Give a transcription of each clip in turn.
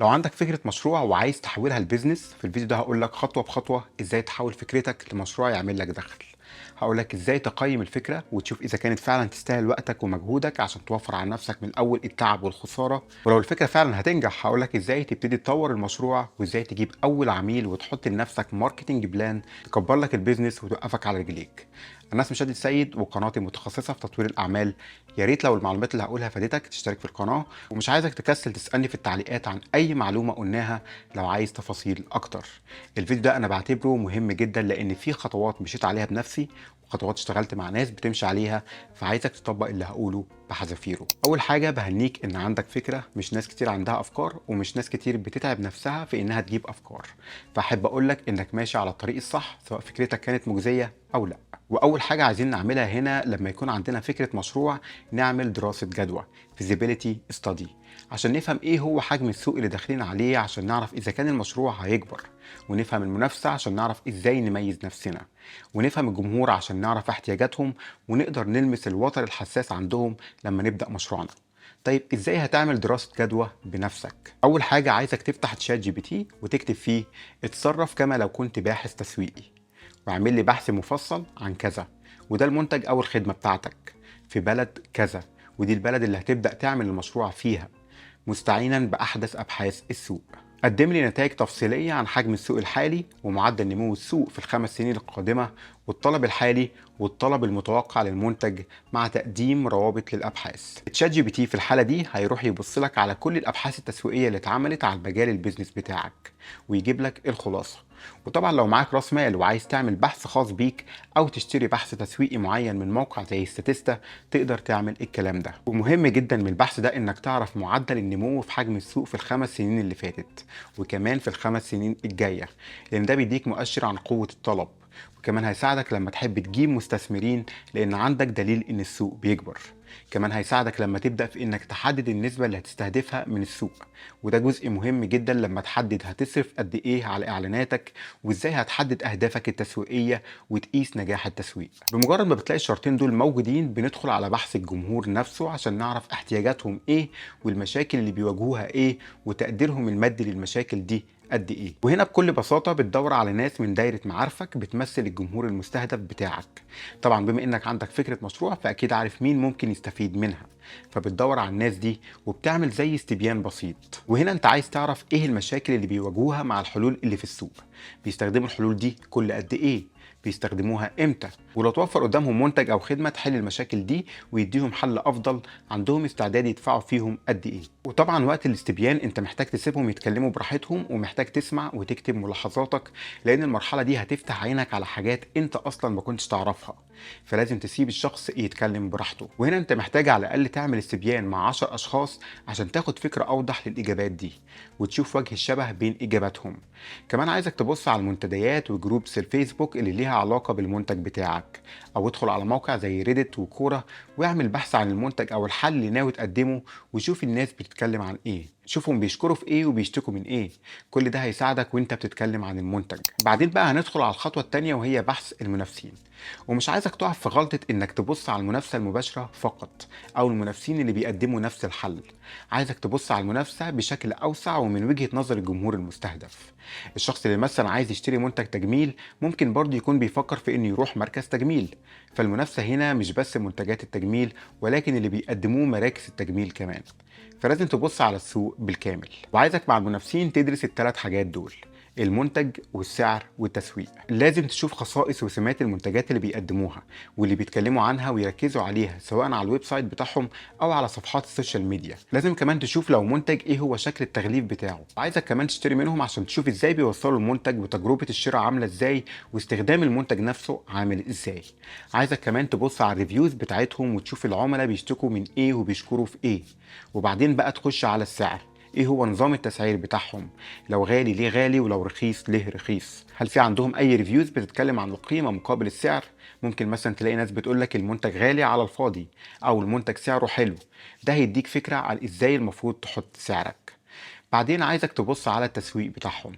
لو عندك فكرة مشروع وعايز تحولها لبيزنس، في الفيديو ده هقول لك خطوة بخطوة ازاي تحول فكرتك لمشروع يعمل لك دخل. هقول لك ازاي تقيم الفكرة وتشوف اذا كانت فعلا تستاهل وقتك ومجهودك عشان توفر على نفسك من الاول التعب والخسارة. ولو الفكرة فعلا هتنجح هقول لك ازاي تبتدي تطور المشروع وازاي تجيب اول عميل وتحط لنفسك ماركتنج بلان تكبر لك البيزنس وتوقفك على رجليك. انا اسمي شادي السيد وقناتي متخصصة في تطوير الاعمال. يا ريت لو المعلومات اللي هقولها فادتك تشترك في القناة، ومش عايزك تكسل تسألني في التعليقات عن أي معلومة قلناها لو عايز تفاصيل أكتر. الفيديو ده أنا بعتبره مهم جدا لأن فيه خطوات مشيت عليها بنفسي وخطوات اشتغلت مع ناس بتمشي عليها، فعايزك تطبق اللي هقوله بحذافيره. أول حاجة بهنيك إن عندك فكرة، مش ناس كتير عندها أفكار ومش ناس كتير بتتعب نفسها في إنها تجيب أفكار. فأحب أقولك إنك ماشي على الطريق الصح سواء فكرتك كانت مجزية أو لأ. وأول حاجة عايزين نعملها هنا لما يكون عندنا فكرة مشروع، نعمل دراسة جدوى feasibility study عشان نفهم ايه هو حجم السوق اللي داخلين عليه، عشان نعرف اذا كان المشروع هيكبر، ونفهم المنافسة عشان نعرف ازاي نميز نفسنا، ونفهم الجمهور عشان نعرف احتياجاتهم ونقدر نلمس الوتر الحساس عندهم لما نبدأ مشروعنا. طيب ازاي هتعمل دراسة جدوى بنفسك؟ اول حاجة عايزك تفتح تشات جي بي تي وتكتب فيه اتصرف كما لو كنت باحث تسويقي، واعمل لي بحث مفصل عن كذا، وده المنتج او الخدمة بتاعتك في بلد كذا، ودي البلد اللي هتبدأ تعمل المشروع فيها مستعينا بأحدث أبحاث السوق. قدم لي نتائج تفصيلية عن حجم السوق الحالي ومعدل نمو السوق في ال5 سنين القادمة والطلب الحالي والطلب المتوقع للمنتج مع تقديم روابط للأبحاث. تشات جي بي تي في الحالة دي هيروح يبص لك على كل الأبحاث التسويقية اللي اتعملت على المجال البيزنس بتاعك ويجيب لك الخلاصة. وطبعا لو معاك راس مال وعايز تعمل بحث خاص بيك او تشتري بحث تسويقي معين من موقع زي ستاتستا تقدر تعمل الكلام ده. ومهم جدا من البحث ده انك تعرف معدل النمو في حجم السوق في ال5 سنين اللي فاتت وكمان في ال5 سنين الجاية، لان ده بيديك مؤشر عن قوة الطلب، وكمان هيساعدك لما تحب تجيب مستثمرين لان عندك دليل ان السوق بيكبر. كمان هيساعدك لما تبدأ في انك تحدد النسبة اللي هتستهدفها من السوق، وده جزء مهم جدا لما تحدد هتصرف قد ايه على اعلاناتك وازاي هتحدد اهدافك التسويقية وتقيس نجاح التسويق. بمجرد ما بتلاقي الشرطين دول موجودين بندخل على بحث الجمهور نفسه عشان نعرف احتياجاتهم ايه والمشاكل اللي بيواجهوها ايه وتقديرهم المادي للمشاكل دي قد ايه. وهنا بكل بساطة بتدور على ناس من دايرة معارفك بتمثل الجمهور المستهدف بتاعك. طبعا بما انك عندك فكرة مشروع فاكيد عارف مين ممكن يستفيد منها، فبتدور على الناس دي وبتعمل زي استبيان بسيط. وهنا انت عايز تعرف ايه المشاكل اللي بيواجهوها مع الحلول اللي في السوق، بيستخدموا الحلول دي كل قد ايه، بيستخدموها امتى، ولو توفر قدامهم منتج او خدمه تحل المشاكل دي ويديهم حل افضل عندهم استعداد يدفعوا فيهم قد ايه. وطبعا وقت الاستبيان انت محتاج تسيبهم يتكلموا براحتهم ومحتاج تسمع وتكتب ملاحظاتك، لان المرحله دي هتفتح عينك على حاجات انت اصلا ما كنتش تعرفها، فلازم تسيب الشخص يتكلم براحته. وهنا انت محتاج على الاقل تعمل استبيان مع 10 اشخاص عشان تاخد فكره اوضح للاجابات دي وتشوف وجه الشبه بين اجاباتهم. كمان عايزك تبص على المنتديات وجروبس الفيسبوك اللي ليها علاقه بالمنتج بتاعك، او ادخل على موقع زي ريدت وكوره واعمل بحث عن المنتج او الحل اللي ناوي تقدمه وشوف الناس بتتكلم عن ايه، شوفهم بيشكروا في ايه وبيشتكوا من ايه. كل ده هيساعدك وانت بتتكلم عن المنتج. بعدين بقى هندخل على الخطوه الثانيه وهي بحث المنافسين. ومش عايزك تقع في غلطة انك تبص على المنافسة المباشرة فقط او المنافسين اللي بيقدموا نفس الحل. عايزك تبص على المنافسة بشكل اوسع ومن وجهة نظر الجمهور المستهدف. الشخص اللي مثلا عايز يشتري منتج تجميل ممكن برضه يكون بيفكر في انه يروح مركز تجميل، فالمنافسة هنا مش بس منتجات التجميل ولكن اللي بيقدموه مراكز التجميل كمان. فلازم تبص على السوق بالكامل، وعايزك مع المنافسين تدرس الثلاث حاجات دول: المنتج والسعر والتسويق. لازم تشوف خصائص وسمات المنتجات اللي بيقدموها واللي بيتكلموا عنها ويركزوا عليها سواء على الويب سايت بتاعهم او على صفحات السوشيال ميديا. لازم كمان تشوف لو منتج ايه هو شكل التغليف بتاعه، عايزك كمان تشتري منهم عشان تشوف ازاي بيوصلوا المنتج وتجربة الشراء عاملة ازاي واستخدام المنتج نفسه عامل ازاي. عايزك كمان تبص على الريفيوز بتاعتهم وتشوف العملاء بيشتكوا من ايه وبيشكروا في ايه. وبعدين بقى تخش على السعر، ايه هو نظام التسعير بتاعهم، لو غالي ليه غالي ولو رخيص ليه رخيص، هل في عندهم اي ريفيوز بتتكلم عن القيمة مقابل السعر. ممكن مثلا تلاقي ناس بتقولك المنتج غالي على الفاضي او المنتج سعره حلو، ده هيديك فكرة على ازاي المفروض تحط سعرك. بعدين عايزك تبص على التسويق بتاعهم،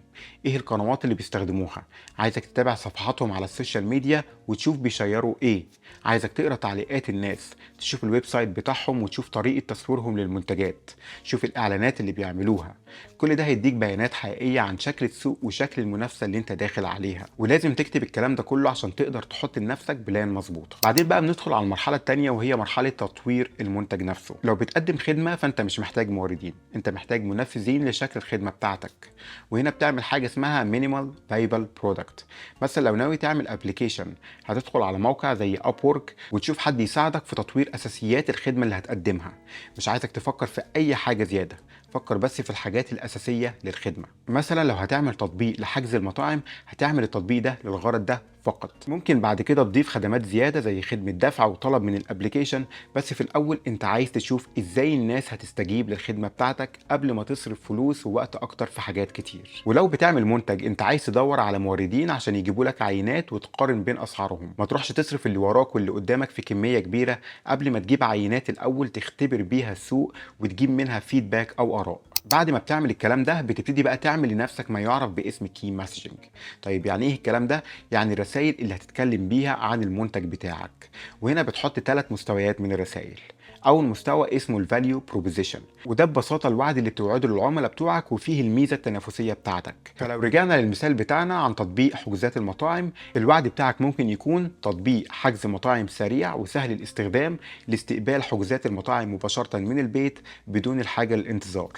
ايه القنوات اللي بيستخدموها. عايزك تتابع صفحاتهم على السوشيال ميديا وتشوف بيشيروا ايه. عايزك تقرا تعليقات الناس، تشوف الويب سايت بتاعهم وتشوف طريقة تصويرهم للمنتجات، شوف الاعلانات اللي بيعملوها. كل ده هيديك بيانات حقيقية عن شكل السوق وشكل المنافسة اللي انت داخل عليها، ولازم تكتب الكلام ده كله عشان تقدر تحط لنفسك بلان مظبوطة. بعدين بقى بندخل على المرحلة التانية وهي مرحلة تطوير المنتج نفسه. لو بتقدم خدمة فانت مش محتاج موردين، انت محتاج منفذين لشكل الخدمة بتاعتك. وهنا بتعمل حاجة اسمها مينيمال فايبل برودكت. مثلا لو ناوي تعمل ابلكيشن، هتدخل على موقع زي ابورك وتشوف حد يساعدك في تطوير اساسيات الخدمة اللي هتقدمها. مش عايزك تفكر في اي حاجة زيادة، فكر بس في الحاجات الأساسية للخدمة. مثلا لو هتعمل تطبيق لحجز المطاعم، هتعمل التطبيق ده للغرض ده فقط. ممكن بعد كده تضيف خدمات زيادة زي خدمة دفع وطلب من الابليكيشن، بس في الأول انت عايز تشوف ازاي الناس هتستجيب للخدمة بتاعتك قبل ما تصرف فلوس ووقت أكتر في حاجات كتير. ولو بتعمل منتج، انت عايز تدور على موردين عشان يجيبوا لك عينات وتقارن بين أسعارهم. ما تروحش تصرف اللي وراك واللي قدامك في كمية كبيرة قبل ما تجيب عينات الأول تختبر بيها السوق وتجيب منها فيدباك أو آراء. بعد ما بتعمل الكلام ده بتبتدي بقى تعمل لنفسك ما يعرف باسم كي مسجنج. طيب يعني ايه الكلام ده؟ يعني الرسائل اللي هتتكلم بيها عن المنتج بتاعك. وهنا بتحط 3 مستويات من الرسائل. اول مستوى اسمه الفاليو بروبوزيشن، وده ببساطه الوعد اللي بتوعده للعملاء بتوعك وفيه الميزه التنافسيه بتاعتك. فلو رجعنا للمثال بتاعنا عن تطبيق حجوزات المطاعم، الوعد بتاعك ممكن يكون تطبيق حجز مطاعم سريع وسهل الاستخدام لاستقبال حجوزات المطاعم مباشره من البيت بدون الحاجه للانتظار.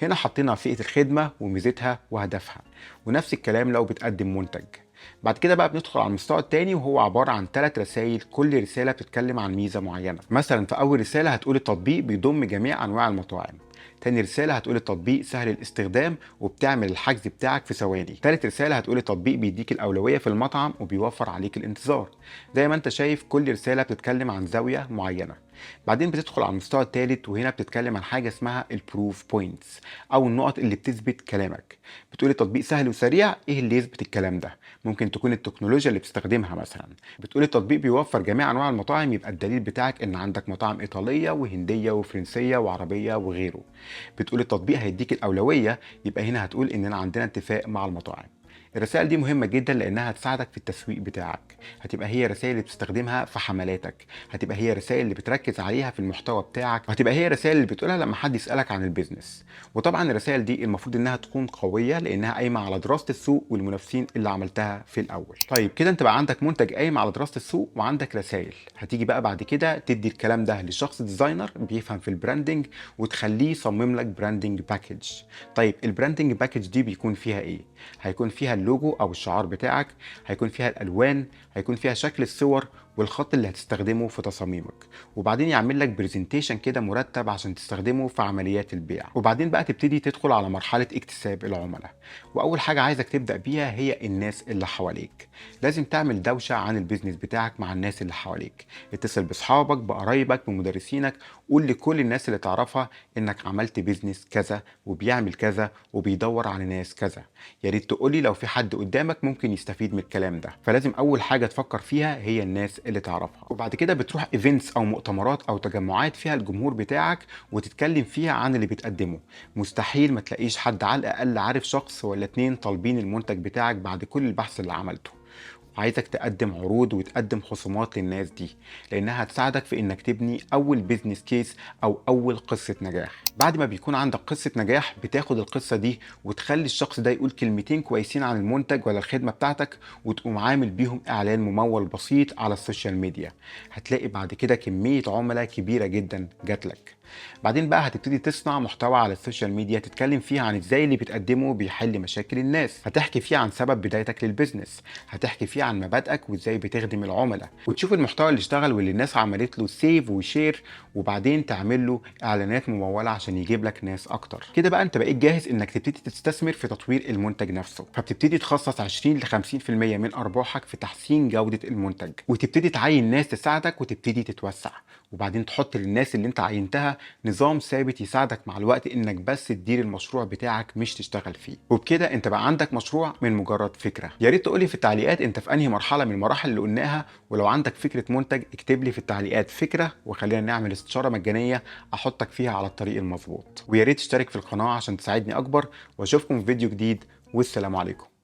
هنا حطينا فئه الخدمه وميزتها وهدفها. ونفس الكلام لو بتقدم منتج. بعد كده بقى بندخل على المستوى التاني وهو عبارة عن 3 رسائل، كل رسالة بتتكلم عن ميزة معينة. مثلا في أول رسالة هتقول التطبيق بيضم جميع أنواع المطاعم. تاني رسالة هتقول التطبيق سهل الاستخدام وبتعمل الحجز بتاعك في ثواني. تالت رسالة هتقول التطبيق بيديك الأولوية في المطعم وبيوفر عليك الانتظار. زي ما انت شايف كل رسالة بتتكلم عن زاوية معينة. بعدين بتدخل على المستوى الثالث وهنا بتتكلم عن حاجة اسمها البروف بوينتس أو النقط اللي بتثبت كلامك. بتقول التطبيق سهل وسريع، ايه اللي يثبت الكلام ده؟ ممكن تكون التكنولوجيا اللي بتستخدمها مثلا. بتقول التطبيق بيوفر جميع انواع المطاعم، يبقى الدليل بتاعك ان عندك مطاعم ايطاليه وهنديه وفرنسيه وعربيه وغيره. بتقول التطبيق هيديك الاولويه، يبقى هنا هتقول اننا عندنا اتفاق مع المطاعم. الرسائل دي مهمة جدا لأنها هتساعدك في التسويق بتاعك. هتبقى هي رسائل اللي بتستخدمها في حملاتك، هتبقى هي رسائل اللي بتركز عليها في المحتوى بتاعك، وهتبقى هي رسائل اللي بتقولها لما حد يسألك عن البيزنس. وطبعا الرسائل دي المفروض إنها تكون قوية لأنها قايمة على دراسة السوق والمنافسين اللي عملتها في الأول. طيب كده أنت بقى عندك منتج قايم على دراسة السوق وعندك رسائل. هتيجي بقى بعد كده تدي الكلام ده لشخص ديزاينر بيفهم في البراندنج وتخليه يصمم لك براندنج باكج. طيب البراندنج باكج دي بيكون فيها إيه؟ هيكون فيها اللوجو او الشعار بتاعك، هيكون فيها الالوان، هيكون فيها شكل الصور والخط اللي هتستخدمه في تصاميمك. وبعدين يعمل لك برزنتيشن كده مرتب عشان تستخدمه في عمليات البيع. وبعدين بقى تبتدي تدخل على مرحلة اكتساب العملاء. واول حاجة عايزك تبدأ بيها هي الناس اللي حواليك. لازم تعمل دوشة عن البيزنس بتاعك مع الناس اللي حواليك. اتصل باصحابك، بقرايبك، بمدرسينك، قول لكل الناس اللي تعرفها انك عملت بيزنس كذا وبيعمل كذا وبيدور على ناس كذا. يا ريت تقولي لو في حد قدامك ممكن يستفيد من الكلام ده. فلازم اول حاجة تفكر فيها هي الناس اللي تعرفها. وبعد كده بتروح ايفنتس او مؤتمرات او تجمعات فيها الجمهور بتاعك وتتكلم فيها عن اللي بتقدمه. مستحيل ما تلاقيش حد على الاقل عارف شخص ولا 2 طالبين المنتج بتاعك بعد كل البحث اللي عملته. عايزك تقدم عروض وتقدم خصومات للناس دي لانها هتساعدك في انك تبني اول بيزنس كيس او اول قصة نجاح. بعد ما بيكون عندك قصة نجاح بتاخد القصة دي وتخلي الشخص ده يقول كلمتين كويسين عن المنتج ولا الخدمة بتاعتك وتقوم عامل بيهم اعلان ممول بسيط على السوشيال ميديا. هتلاقي بعد كده كمية عملاء كبيرة جدا جاتلك. بعدين بقى هتبتدي تصنع محتوى على السوشيال ميديا تتكلم فيه عن ازاي اللي بتقدمه بيحل مشاكل الناس. هتحكي فيه عن سبب بدايتك للبيزنس، هتحكي فيه عن مبادئك وازاي بتخدم العملاء، وتشوف المحتوى اللي اشتغل واللي الناس عملت له سيف وشير، وبعدين تعمل له اعلانات ممولة عشان يجيب لك ناس اكتر. كده بقى انت بقيت جاهز انك تبتدي تستثمر في تطوير المنتج نفسه. فبتبتدي تخصص 20 ل 50% من ارباحك في تحسين جودة المنتج، وتبتدي تعين ناس تساعدك وتبتدي تتوسع. وبعدين تحط للناس اللي انت عينتها نظام ثابت يساعدك مع الوقت انك بس تدير المشروع بتاعك مش تشتغل فيه. وبكده انت بقى عندك مشروع من مجرد فكرة. يا ريت تقولي في التعليقات انت في انهي مرحلة من المراحل اللي قلناها، ولو عندك فكرة منتج اكتب لي في التعليقات فكرة وخلينا نعمل استشارة مجانية احطك فيها على الطريق المظبوط. ويا ريت تشترك في القناة عشان تساعدني اكبر، واشوفكم في فيديو جديد. والسلام عليكم.